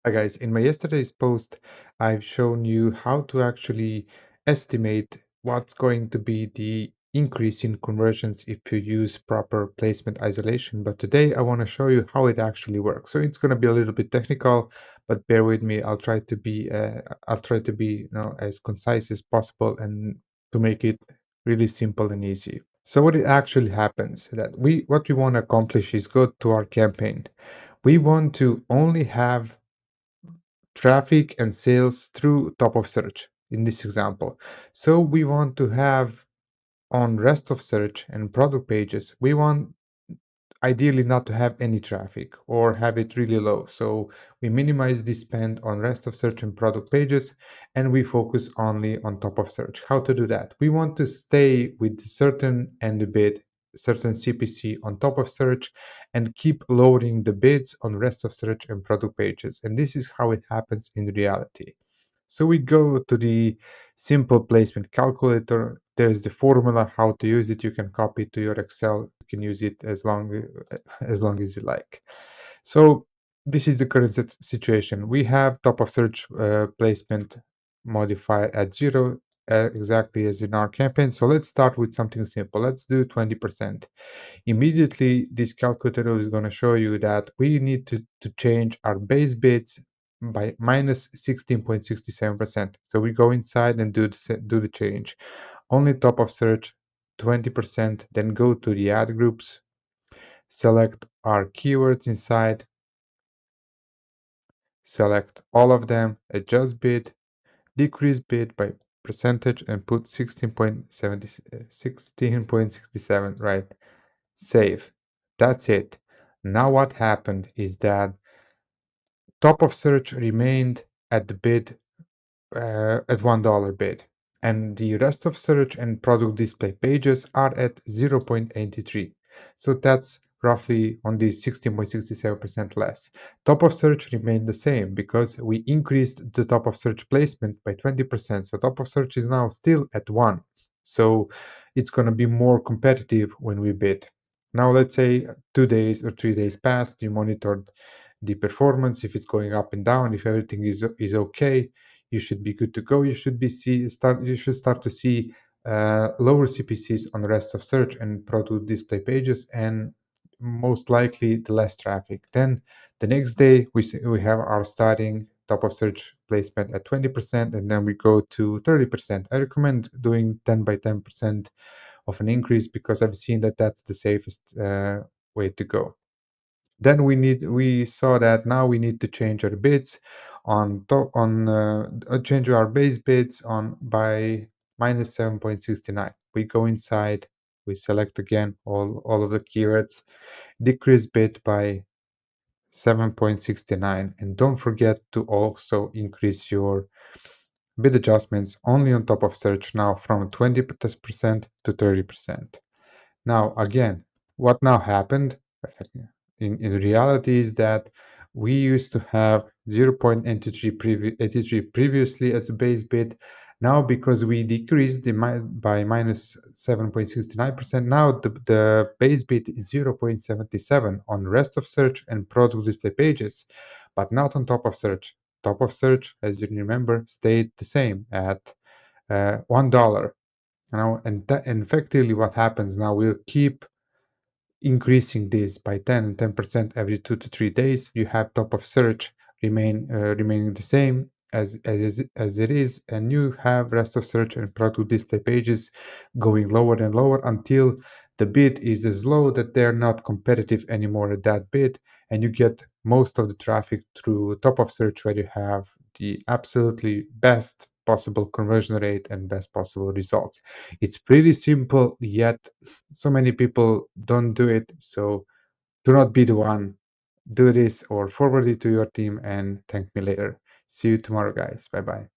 Hi guys, in my yesterday's post, I've shown you how to actually estimate what's going to be the increase in conversions if you use proper placement isolation. But today I want to show you how it actually works. So it's going to be a little bit technical, but bear with me. I'll try to be as concise as possible and to make it really simple and easy. So what it actually happens that what we want to accomplish is go to our campaign. We want to only have traffic and sales through top of search in this example. So we want to have on rest of search and product pages, we want ideally not to have any traffic or have it really low. So we minimize the spend on rest of search and product pages and we focus only on top of search. How to do that? We want to stay with certain end bid, certain CPC on top of search and keep lowering the bids on rest of search and product pages. And this is how it happens in reality. So we go to the simple placement calculator. There's the formula how to use it. You can copy it to your Excel. You can use it as long as you like. So this is the current situation. We have top of search placement modifier at 0, exactly as in our campaign. So let's start with something simple. Let's do 20%. Immediately, this calculator is going to show you that we need to change our base bids by minus 16.67%. So we go inside and do the change. Only top of search 20%, then go to the ad groups, select our keywords inside, select all of them, adjust bid, decrease bid by percentage and put 16.67, right? Save. That's it. Now what happened is that top of search remained at the bid at $1 bid, and the rest of search and product display pages are at 0.83. So that's roughly on the 16.67% less. Top of search remained the same because we increased the top of search placement by 20%. So top of search is now still at 1. So it's going to be more competitive when we bid. Now let's say 2 days or 3 days passed, you monitored the performance, if it's going up and down, if everything is okay, you should be good to go. You should start to see lower CPCs on the rest of search and product display pages, and most likely the less traffic. Then the next day we have our starting top of search placement at 20%, and then we go to 30%. I recommend doing 10 by 10% of an increase because I've seen that that's the safest way to go. Then we saw that now we need to change our bids on top on change our base bids on by minus 7.69. We go inside, we select again all of the keywords, decrease bid by 7.69, and don't forget to also increase your bid adjustments only on top of search now from 20% to 30%. Now, again, what now happened in reality is that we used to have 0.83 previously as a base bid. Now, because we decreased by minus 7.69%, now the base bid is 0.77 on rest of search and product display pages, but not on top of search. Top of search, as you remember, stayed the same at $1. And that and effectively what happens now, we'll keep increasing this by 10 and 10% every 2 to 3 days. You have top of search remaining the same as it is, and you have rest of search and product display pages going lower and lower until the bid is as low that they're not competitive anymore at that bid, and you get most of the traffic through top of search where you have the absolutely best possible conversion rate and best possible results. It's pretty simple, yet so many people don't do it. So do not be the one. Do this or forward it to your team and thank me later. See you tomorrow, guys. Bye bye.